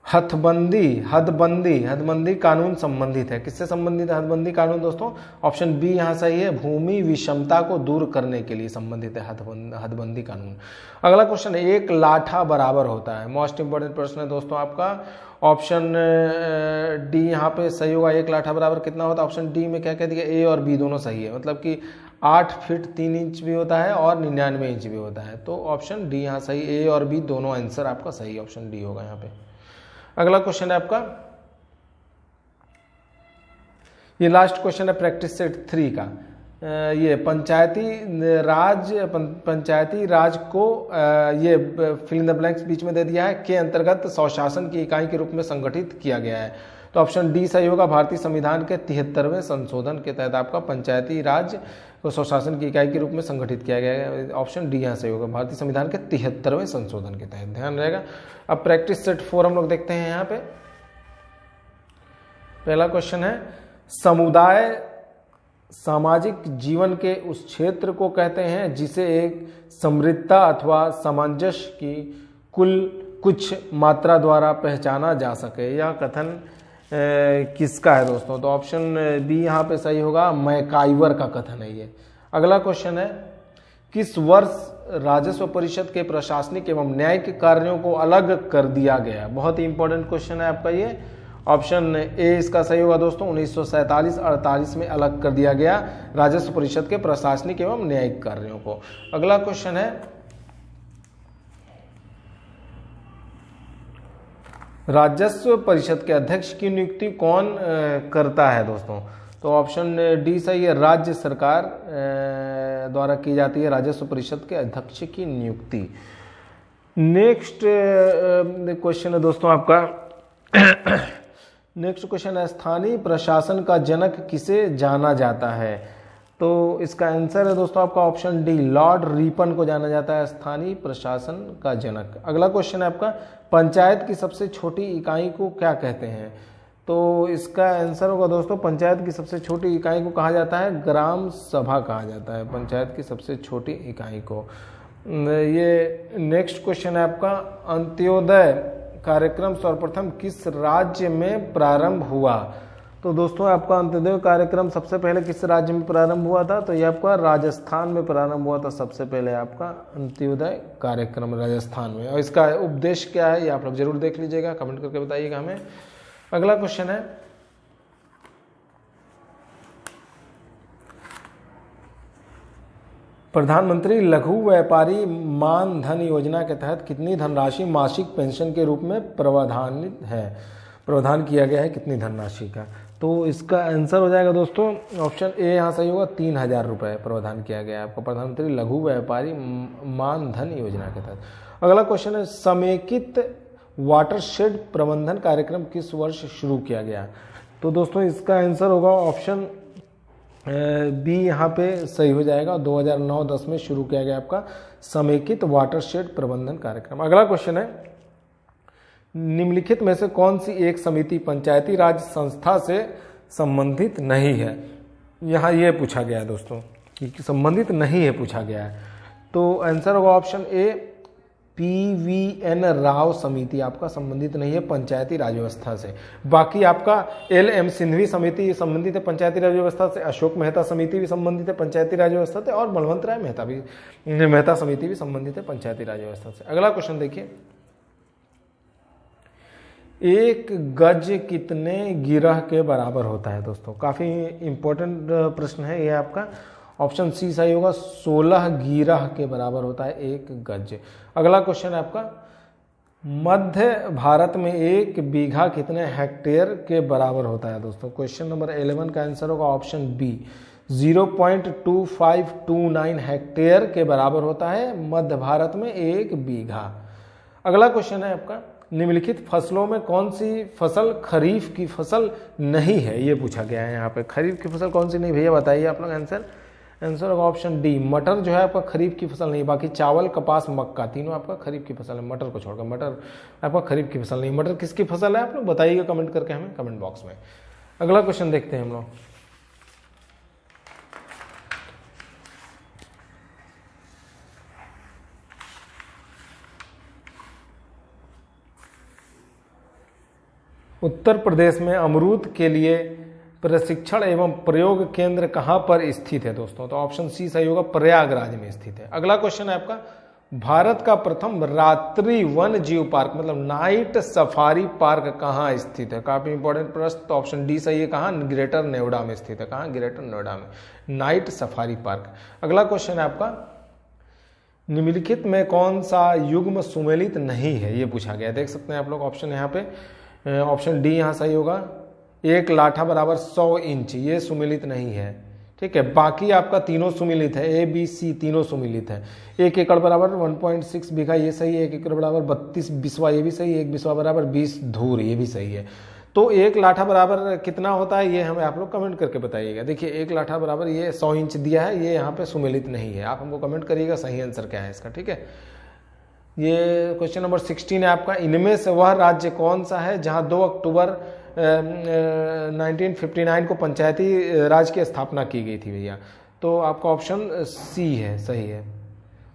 हदबंदी कानून संबंधित है, किससे संबंधित है हदबंदी कानून दोस्तों? ऑप्शन बी यहाँ सही है, भूमि विषमता को दूर करने के लिए संबंधित है हदबंदी कानून। अगला क्वेश्चन है, एक लाठा बराबर होता है, मोस्ट इंपोर्टेंट प्रश्न है दोस्तों आपका। ऑप्शन डी यहाँ पे सही होगा, एक लाठा बराबर कितना होता है? ऑप्शन डी में क्या कह दिया? ए और बी दोनों सही है, मतलब कि 8 फीट 3 इंच भी होता है और 99 इंच भी होता है। तो ऑप्शन डी यहाँ सही, ए और बी दोनों आंसर आपका सही, ऑप्शन डी होगा यहाँ पे। अगला क्वेश्चन है आपका, ये लास्ट क्वेश्चन है प्रैक्टिस सेट 3 का। ये पंचायती राज को ये फिल इन द ब्लैंक्स बीच में दे दिया है, के अंतर्गत स्वशासन की इकाई के रूप में संगठित किया गया है। तो ऑप्शन डी सही होगा, भारतीय संविधान के 73वें संशोधन के तहत आपका पंचायती राज को स्वशासन की इकाई के रूप में संगठित किया गया है। ऑप्शन डी यहाँ सही होगा, भारतीय संविधान के 73वें संशोधन के तहत, ध्यान रहेगा। अब प्रैक्टिस सेट 4 हम लोग देखते हैं यहाँ पे। पहला क्वेश्चन है, समुदाय सामाजिक जीवन के उस क्षेत्र को कहते हैं जिसे एक समृद्धता अथवा सामंजस्य की कुछ मात्रा द्वारा पहचाना जा सके। यह कथन किसका है दोस्तों? तो ऑप्शन बी यहाँ पे सही होगा, मैकाइवर का कथन है ये। अगला क्वेश्चन है, किस वर्ष राजस्व परिषद के प्रशासनिक एवं न्यायिक कार्यों को अलग कर दिया गया? बहुत ही इंपॉर्टेंट क्वेश्चन है आपका ये। ऑप्शन ए इसका सही होगा दोस्तों, 1947-48 में अलग कर दिया गया राजस्व परिषद के प्रशासनिक एवं न्यायिक कार्यों को। अगला क्वेश्चन है, राजस्व परिषद के अध्यक्ष की नियुक्ति कौन करता है दोस्तों? तो ऑप्शन डी सही है, राज्य सरकार द्वारा की जाती है राजस्व परिषद के अध्यक्ष की नियुक्ति। नेक्स्ट क्वेश्चन है दोस्तों आपका नेक्स्ट क्वेश्चन है, स्थानीय प्रशासन का जनक किसे जाना जाता है? तो इसका आंसर है दोस्तों आपका ऑप्शन डी, लॉर्ड रिपन को जाना जाता है स्थानीय प्रशासन का जनक। अगला क्वेश्चन है आपका, पंचायत की सबसे छोटी इकाई को क्या कहते हैं? तो इसका आंसर होगा दोस्तों, पंचायत की सबसे छोटी इकाई को कहा जाता है ग्राम सभा कहा जाता है, पंचायत की सबसे छोटी इकाई को। ये नेक्स्ट क्वेश्चन है आपका, अंत्योदय कार्यक्रम सर्वप्रथम किस राज्य में प्रारंभ हुआ? तो दोस्तों आपका अंत्योदय कार्यक्रम सबसे पहले किस राज्य में प्रारंभ हुआ था? तो ये आपका राजस्थान में प्रारंभ हुआ था सबसे पहले आपका अंत्योदय कार्यक्रम राजस्थान में। और इसका उद्देश्य क्या है ये आप लोग जरूर देख लीजिएगा, कमेंट करके बताइएगा हमें। अगला क्वेश्चन है, प्रधानमंत्री लघु व्यापारी मान धन योजना के तहत कितनी धनराशि मासिक पेंशन के रूप में प्रावधान किया गया है, कितनी धनराशि का? तो इसका आंसर हो जाएगा दोस्तों ऑप्शन ए यहाँ सही होगा, 3000 रुपये प्रावधान किया गया है आपको प्रधानमंत्री लघु व्यापारी मान धन योजना के तहत। अगला क्वेश्चन है, समेकित वाटरशेड प्रबंधन कार्यक्रम किस वर्ष शुरू किया गया? तो दोस्तों इसका आंसर होगा ऑप्शन बी यहाँ पे सही हो जाएगा, 2009-10 में शुरू किया गया आपका समेकित वाटरशेड प्रबंधन कार्यक्रम। अगला क्वेश्चन है, निम्नलिखित में से कौन सी एक समिति पंचायती राज संस्था से संबंधित नहीं है? यहाँ ये पूछा गया है दोस्तों कि संबंधित नहीं है पूछा गया है। तो आंसर होगा ऑप्शन ए, PVN राव समिति आपका संबंधित नहीं है पंचायती राज व्यवस्था से। बाकी आपका LM सिंघवी समिति संबंधित है पंचायती राज व्यवस्था से, अशोक मेहता समिति भी संबंधित है पंचायती राज व्यवस्था से, और बलवंत राय मेहता समिति भी संबंधित है पंचायती राज व्यवस्था से। अगला क्वेश्चन देखिए, एक गज कितने गिरह के बराबर होता है दोस्तों? काफी इंपॉर्टेंट प्रश्न है ये आपका। ऑप्शन सी सही होगा, 16 गिरह के बराबर होता है एक गज। अगला क्वेश्चन है आपका, मध्य भारत में एक बीघा कितने हेक्टेयर के बराबर होता है दोस्तों? क्वेश्चन नंबर 11 का आंसर होगा ऑप्शन बी, 0.2529 हेक्टेयर के बराबर होता है मध्य भारत में एक बीघा। अगला क्वेश्चन है आपका, निम्नलिखित फसलों में कौन सी फसल खरीफ की फसल नहीं है? ये पूछा गया है यहाँ पे, खरीफ की फसल कौन सी नहीं भैया बताइए आप लोग। आंसर होगा ऑप्शन डी, मटर जो है आपका खरीफ की फसल नहीं, बाकी चावल कपास मक्का तीनों आपका खरीफ की फसल है, मटर को छोड़कर। मटर आपका खरीफ की फसल नहीं। मटर किसकी फसल है आप लोग बताइएगा कमेंट करके हमें कमेंट बॉक्स में। अगला क्वेश्चन देखते हैं हम लोग, उत्तर प्रदेश में अमरूद के लिए प्रशिक्षण एवं प्रयोग केंद्र कहां पर स्थित है दोस्तों? तो ऑप्शन सी सही होगा, प्रयागराज में स्थित है। अगला क्वेश्चन है आपका, भारत का प्रथम रात्रि वन जीव पार्क मतलब नाइट सफारी पार्क कहां स्थित है? काफी इंपॉर्टेंट प्रश्न। तो ऑप्शन डी सही है, कहां? ग्रेटर नोएडा में स्थित है। कहां? ग्रेटर नोएडा में नाइट सफारी पार्क। अगला क्वेश्चन है आपका, निम्नलिखित में कौन सा युग्म सुमेलित नहीं है? ये पूछा गया, देख सकते हैं आप लोग ऑप्शन यहाँ पे। ऑप्शन डी यहाँ सही होगा, एक लाठा बराबर 100 इंच, ये सुमिलित नहीं है। ठीक है, बाकी आपका तीनों सुमिलित है, ए बी सी तीनों सुमिलित है। 1 एकड़ बराबर 1.6 बीघा ये सही है, 1 एकड़ बराबर 32 बिस्वा ये भी सही है, 1 बिस्वा बराबर 20 धूर ये भी सही है। तो 1 लाठा बराबर कितना होता है ये हमें आप लोग कमेंट करके बताइएगा। देखिए 1 लाठा बराबर ये 100 इंच दिया है, ये यहाँ पे सुमिलित नहीं है। आप हमको कमेंट करिएगा सही आंसर क्या है इसका। ठीक है, ये क्वेश्चन नंबर 16 है आपका, इनमें से वह राज्य कौन सा है जहां 2 अक्टूबर 1959 को पंचायती राज की स्थापना की गई थी भैया? तो आपका ऑप्शन सी है, सही है।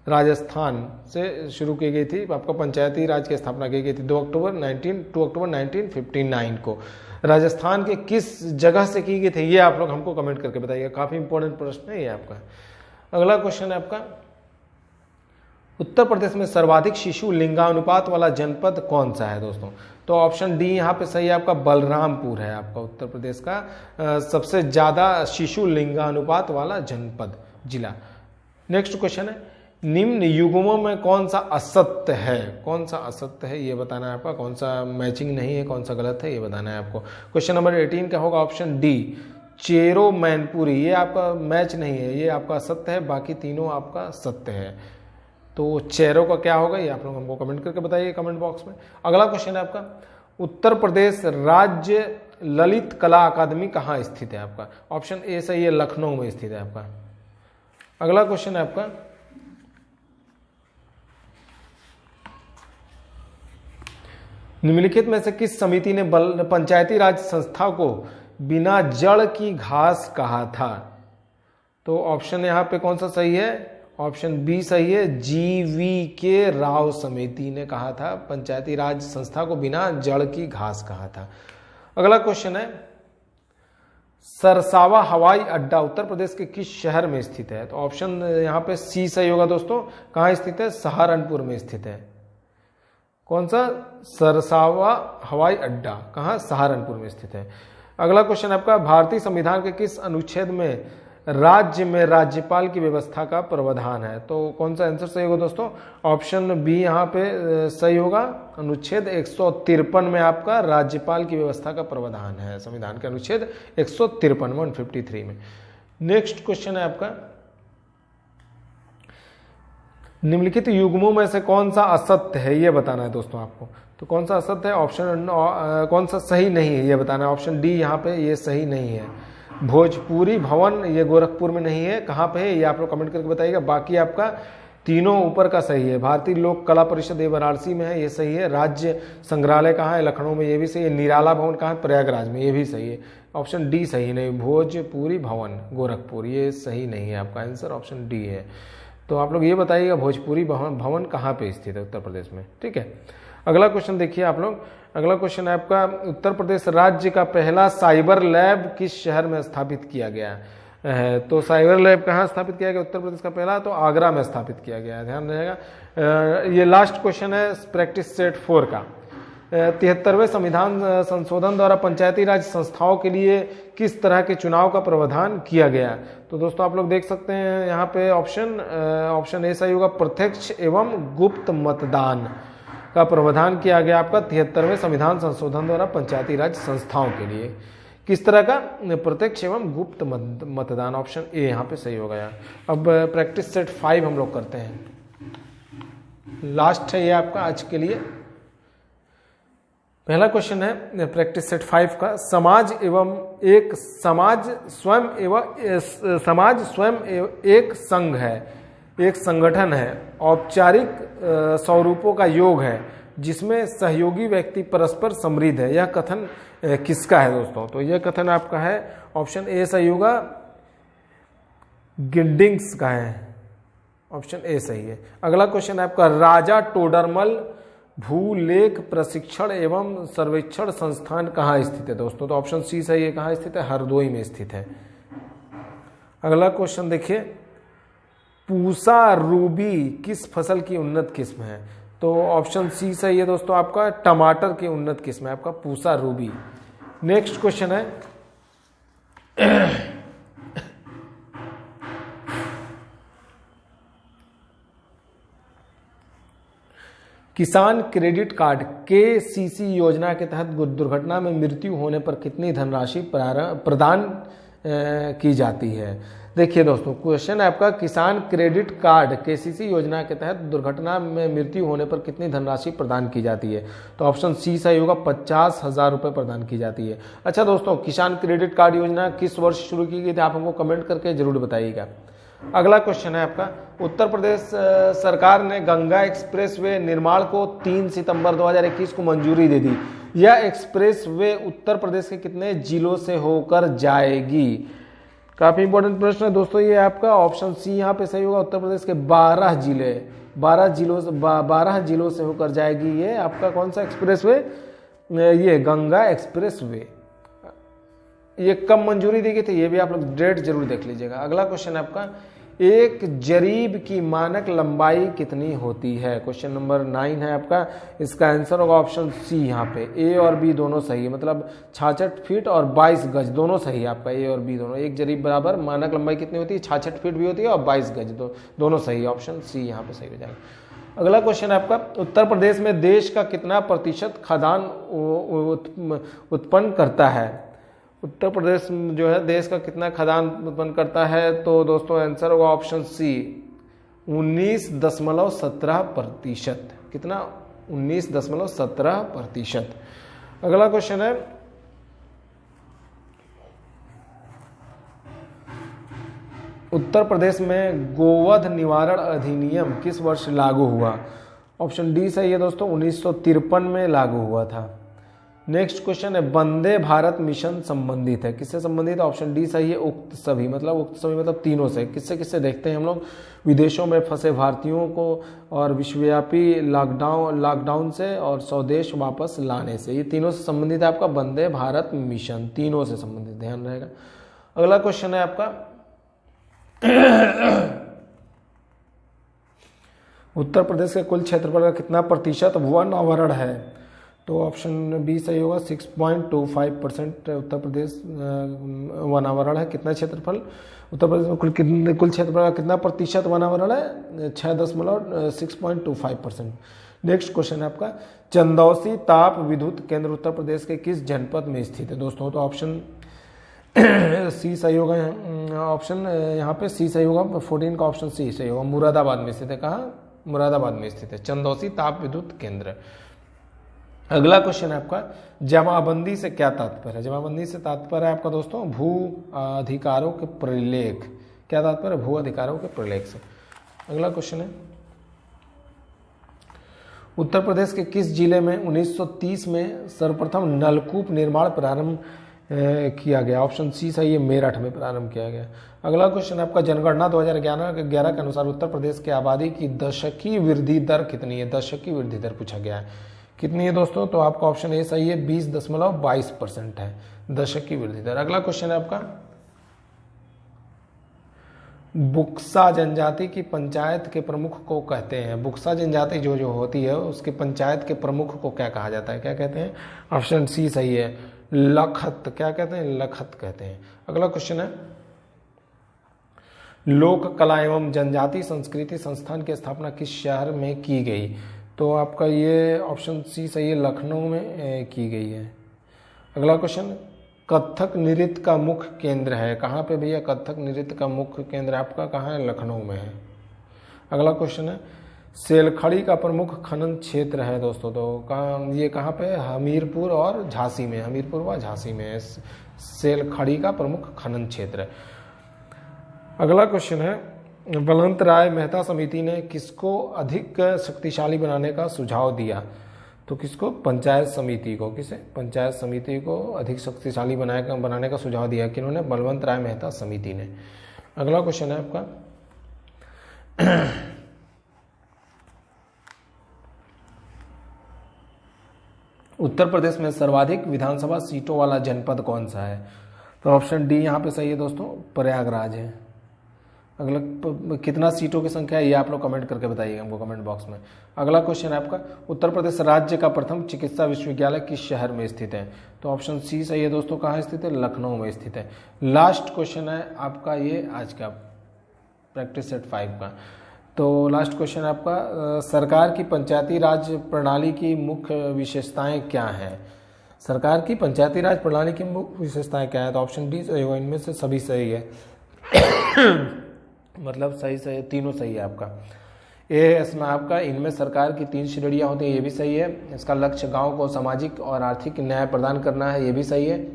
राजस्थान से शुरू की गई थी आपका पंचायती राज की स्थापना की गई थी 2 अक्टूबर 1959 को राजस्थान के किस जगह से की गई थी, ये आप लोग हमको कमेंट करके बताइएगा। काफी इंपॉर्टेंट प्रश्न है ये आपका। अगला क्वेश्चन है आपका, उत्तर प्रदेश में सर्वाधिक शिशु लिंगानुपात वाला जनपद कौन सा है दोस्तों? तो ऑप्शन डी यहाँ पे सही है आपका, बलरामपुर है आपका उत्तर प्रदेश का सबसे ज्यादा शिशु लिंगानुपात वाला जनपद जिला। नेक्स्ट क्वेश्चन है, निम्न युग्मों में कौन सा असत्य है? कौन सा असत्य है ये बताना है आपका, कौन सा मैचिंग नहीं है, कौन सा गलत है ये बताना है आपको। क्वेश्चन नंबर 18 का होगा ऑप्शन डी, चेरो मैनपुरी, ये आपका मैच नहीं है, ये आपका असत्य है, बाकी तीनों आपका सत्य है। तो चेरो का क्या होगा ये आप लोग हमको कमेंट करके बताइए कमेंट बॉक्स में। अगला क्वेश्चन है आपका, उत्तर प्रदेश राज्य ललित कला अकादमी कहाँ स्थित है आपका? ऑप्शन ए सही है, लखनऊ में स्थित है आपका। अगला क्वेश्चन है आपका, निम्नलिखित में से किस समिति ने पंचायती राज संस्था को बिना जड़ की घास कहा था? तो ऑप्शन यहाँ पे कौन सा सही है? ऑप्शन बी सही है, जीवी के राव समिति ने कहा था, पंचायती राज संस्था को बिना जड़ की घास कहा था। अगला क्वेश्चन है, सरसावा हवाई अड्डा उत्तर प्रदेश के किस शहर में स्थित है? तो ऑप्शन यहाँ पे सी सही होगा दोस्तों। कहाँ स्थित है? सहारनपुर में स्थित है। कौन सा? सरसावा हवाई अड्डा कहाँ? सहारनपुर में स्थित है। अगला क्वेश्चन आपका, भारतीय संविधान के किस अनुच्छेद में राज्य में राज्यपाल की व्यवस्था का प्रावधान है? तो कौन सा आंसर सही होगा दोस्तों? ऑप्शन बी यहाँ पे सही होगा, अनुच्छेद 153 में आपका राज्यपाल की व्यवस्था का प्रावधान है, संविधान के अनुच्छेद 153 153 में। नेक्स्ट क्वेश्चन है आपका, निम्नलिखित युग्मों में से कौन सा असत्य है ये बताना है दोस्तों आपको। तो कौन सा असत्य है? ऑप्शन कौन सा सही नहीं है ये बताना है। ऑप्शन डी यहाँ पे ये सही नहीं है, भोजपुरी भवन ये गोरखपुर में नहीं है। कहाँ पे है ये आप लोग कमेंट करके बताइएगा। बाकी आपका तीनों ऊपर का सही है। भारतीय लोक कला परिषद ये वाराणसी में है, ये सही है। राज्य संग्रहालय कहाँ है? लखनऊ में, ये भी सही है। निराला भवन कहाँ है? प्रयागराज में, ये भी सही है। ऑप्शन डी सही नहीं, भोजपुरी भवन गोरखपुर, ये सही नहीं है। आपका आंसर ऑप्शन डी है। तो आप लोग ये बताइएगा भोजपुरी भवन कहाँ पे स्थित है उत्तर प्रदेश में, ठीक है। अगला क्वेश्चन देखिए आप लोग। अगला क्वेश्चन है आपका, उत्तर प्रदेश राज्य का पहला साइबर लैब किस शहर में स्थापित किया गया है? तो साइबर लैब कहाँ स्थापित किया गया उत्तर प्रदेश का पहला? तो आगरा में स्थापित किया गया है, ध्यान रहेगा। ये लास्ट क्वेश्चन है प्रैक्टिस सेट 4 का। 73वें संविधान संशोधन द्वारा पंचायती राज संस्थाओं के लिए किस तरह के चुनाव का प्रावधान किया गया? तो दोस्तों आप लोग देख सकते हैं यहाँ पे ऑप्शन ए सही होगा, प्रत्यक्ष एवं गुप्त मतदान का प्रावधान किया गया आपका 73वें संविधान संशोधन द्वारा पंचायती राज संस्थाओं के लिए। किस तरह का? प्रत्यक्ष एवं गुप्त मतदान, ऑप्शन ए यहाँ पे सही होगा यार। अब प्रैक्टिस सेट 5 हम लोग करते हैं, लास्ट है ये आपका आज के लिए। पहला क्वेश्चन है प्रैक्टिस सेट 5 का, समाज स्वयं एक संघ है, एक संगठन है, औपचारिक स्वरूपों का योग है, जिसमें सहयोगी व्यक्ति परस्पर समृद्ध है। यह कथन किसका है दोस्तों? तो यह कथन आपका है, ऑप्शन ए सही होगा, गिल्डिंग्स का है, ऑप्शन ए सही है। अगला क्वेश्चन है आपका, राजा टोडरमल भूलेख प्रशिक्षण एवं सर्वेक्षण संस्थान कहाँ स्थित है दोस्तों? तो ऑप्शन सी सही है। कहाँ स्थित है? हरदोई में स्थित है। अगला क्वेश्चन देखिए, पूसा रूबी किस फसल की उन्नत किस्म है? तो ऑप्शन सी सही है दोस्तों, आपका टमाटर की उन्नत किस्म है आपका पूसा रूबी। नेक्स्ट क्वेश्चन है, किसान क्रेडिट कार्ड KCC योजना के तहत दुर्घटना में मृत्यु होने पर कितनी धनराशि प्रदान की जाती है? देखिए दोस्तों, क्वेश्चन है आपका, किसान क्रेडिट कार्ड KCC योजना के तहत दुर्घटना में मृत्यु होने पर कितनी धनराशि प्रदान की जाती है? तो ऑप्शन सी सही होगा, 50,000 रुपये प्रदान की जाती है। अच्छा दोस्तों, किसान क्रेडिट कार्ड योजना किस वर्ष शुरू की गई थी? आप हमको कमेंट करके जरूर बताइएगा। अगला क्वेश्चन है आपका, उत्तर प्रदेश सरकार ने गंगा एक्सप्रेसवे निर्माण को 3 सितंबर 2021 को मंजूरी दे दी। यह एक्सप्रेसवे उत्तर प्रदेश के कितने जिलों से होकर जाएगी? काफी इंपॉर्टेंट प्रश्न है दोस्तों ये आपका। ऑप्शन सी यहाँ पे सही होगा, उत्तर प्रदेश के 12 जिलों से होकर जाएगी। ये आपका कौन सा एक्सप्रेसवे? ये गंगा एक्सप्रेसवे, ये कब मंजूरी दी गई थी, ये भी आप लोग डेट जरूर देख लीजिएगा। अगला क्वेश्चन है आपका, एक जरीब की मानक लंबाई कितनी होती है? क्वेश्चन नंबर 9 है आपका। इसका आंसर होगा ऑप्शन सी। यहाँ पे ए और बी दोनों सही है, मतलब 66 फीट और 22 गज दोनों सही है आपका, ए और बी दोनों। एक जरीब बराबर मानक लंबाई कितनी होती है? 66 फीट भी होती है और 22 गज, दोनों सही है। ऑप्शन सी यहाँ पे सही हो जाएगा। अगला क्वेश्चन है आपका, उत्तर प्रदेश में देश का कितना प्रतिशत खाद्यान्न उत्पन्न करता है? उत्तर प्रदेश जो है देश का कितना खाद्यान्न उत्पन्न करता है? तो दोस्तों आंसर होगा ऑप्शन सी, 19.17%। कितना? 19.17%। अगला क्वेश्चन है, उत्तर प्रदेश में गोवध निवारण अधिनियम किस वर्ष लागू हुआ? ऑप्शन डी सही है दोस्तों, 1953 में लागू हुआ था। नेक्स्ट क्वेश्चन है, वंदे भारत मिशन संबंधित है, किससे संबंधित है? ऑप्शन डी सही है, उक्त सभी मतलब तीनों से। किससे किससे देखते हैं हम लोग? विदेशों में फंसे भारतीयों को और विश्वव्यापी लॉकडाउन से और स्वदेश वापस लाने से। ये तीनों से संबंधित है आपका वंदे भारत मिशन, तीनों से संबंधित, ध्यान रहेगा। अगला क्वेश्चन है आपका, उत्तर प्रदेश के कुल क्षेत्रफल का कितना प्रतिशत वन आवरण है? तो ऑप्शन बी सही होगा, 6.25% उत्तर प्रदेश वन आवरण है। कितना क्षेत्रफल? उत्तर प्रदेश में कुल क्षेत्रफल का कितना प्रतिशत वन आवरण है? 6.25%। नेक्स्ट क्वेश्चन है आपका, चंदौसी ताप विद्युत केंद्र उत्तर प्रदेश के किस जनपद में स्थित है? दोस्तों तो ऑप्शन सी सही होगा, ऑप्शन यहाँ पे सी सही होगा, 14 का ऑप्शन सी सही होगा। मुरादाबाद में स्थित है। कहाँ? मुरादाबाद में स्थित है चंदौसी ताप विद्युत केंद्र। अगला क्वेश्चन है आपका, जमाबंदी से क्या तात्पर्य है? जमाबंदी से तात्पर्य है आपका दोस्तों भू अधिकारों के प्रलेख। क्या तात्पर्य? भू अधिकारों के प्रलेख से। अगला क्वेश्चन है, उत्तर प्रदेश के किस जिले में 1930 में सर्वप्रथम नलकूप निर्माण प्रारंभ किया गया? ऑप्शन सी सही है, मेरठ में प्रारंभ किया गया। अगला क्वेश्चन है आपका, जनगणना 2011 के अनुसार उत्तर प्रदेश की आबादी की दशकीय वृद्धि दर कितनी है? दशकीय वृद्धि दर पूछा गया है, कितनी है दोस्तों? तो आपका ऑप्शन ए सही है, 20.22% है दशकीय वृद्धि दर। अगला क्वेश्चन है आपका, बुक्सा जनजाति की पंचायत के प्रमुख को कहते हैं? बुक्सा जनजाति जो होती है उसकी पंचायत के प्रमुख को क्या कहा जाता है? क्या कहते हैं? ऑप्शन सी सही है, लखत। क्या कहते हैं? लखत कहते हैं। अगला क्वेश्चन है, लोक कला एवं जनजाति संस्कृति संस्थान की स्थापना किस शहर में की गई? तो आपका ये ऑप्शन सी सही है, लखनऊ में की गई है। अगला क्वेश्चन, कथक नृत्य का मुख्य केंद्र है? कहाँ पे भैया कथक नृत्य का मुख्य केंद्र आपका कहाँ है? लखनऊ में है। अगला क्वेश्चन है, सेलखड़ी का प्रमुख खनन क्षेत्र है दोस्तों, तो ये कहाँ पे? हमीरपुर और झांसी में, हमीरपुर व झांसी में सेलखड़ी का प्रमुख खनन क्षेत्र है। अगला क्वेश्चन है, बलवंत राय मेहता समिति ने किसको अधिक शक्तिशाली बनाने का सुझाव दिया? तो किसको? पंचायत समिति को। किसे? पंचायत समिति को अधिक शक्तिशाली बनाने का सुझाव दिया किन्होंने? बलवंत राय मेहता समिति ने। अगला क्वेश्चन है आपका, उत्तर प्रदेश में सर्वाधिक विधानसभा सीटों वाला जनपद कौन सा है? तो ऑप्शन डी यहाँ पे सही है दोस्तों, प्रयागराज है। अगला, कितना सीटों की संख्या है ये आप लोग कमेंट करके बताइएगा हमको कमेंट बॉक्स में। अगला क्वेश्चन है आपका, उत्तर प्रदेश राज्य का प्रथम चिकित्सा विश्वविद्यालय किस शहर में स्थित है? तो ऑप्शन सी सही है दोस्तों, कहाँ स्थित है? लखनऊ में स्थित है। लास्ट क्वेश्चन है आपका ये आज का प्रैक्टिस सेट 5 का। तो लास्ट क्वेश्चन आपका, सरकार की पंचायती राज प्रणाली की मुख्य विशेषताएं क्या हैं? सरकार की पंचायती राज प्रणाली की मुख्य विशेषताएं क्या है? तो ऑप्शन डी सही होगा, इनमें से सभी सही है मतलब सही तीनों सही है आपका। इसमें आपका इनमें सरकार की 3 श्रेणियां होती हैं, ये भी सही है। इसका लक्ष्य गांव को सामाजिक और आर्थिक न्याय प्रदान करना है, ये भी सही है।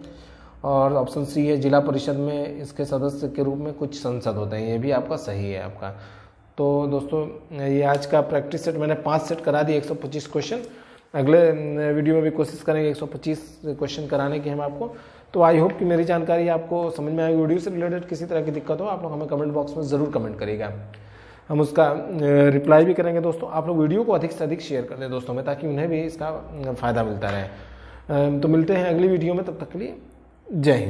और ऑप्शन सी है, जिला परिषद में इसके सदस्य के रूप में कुछ संसद होते हैं, ये भी आपका सही है आपका। तो दोस्तों ये आज का प्रैक्टिस सेट मैंने 5 सेट करा दिए, 125 क्वेश्चन। अगले वीडियो में भी कोशिश करेंगे 125 क्वेश्चन कराने की हम आपको। तो आई होप कि मेरी जानकारी आपको समझ में आएगी। वीडियो से रिलेटेड किसी तरह की दिक्कत हो आप लोग हमें कमेंट बॉक्स में ज़रूर कमेंट करिएगा, हम उसका रिप्लाई भी करेंगे। दोस्तों आप लोग वीडियो को अधिक से अधिक शेयर कर दें दोस्तों में, ताकि उन्हें भी इसका फ़ायदा मिलता रहे। तो मिलते हैं अगली वीडियो में, तब तक के लिए जय हिंद।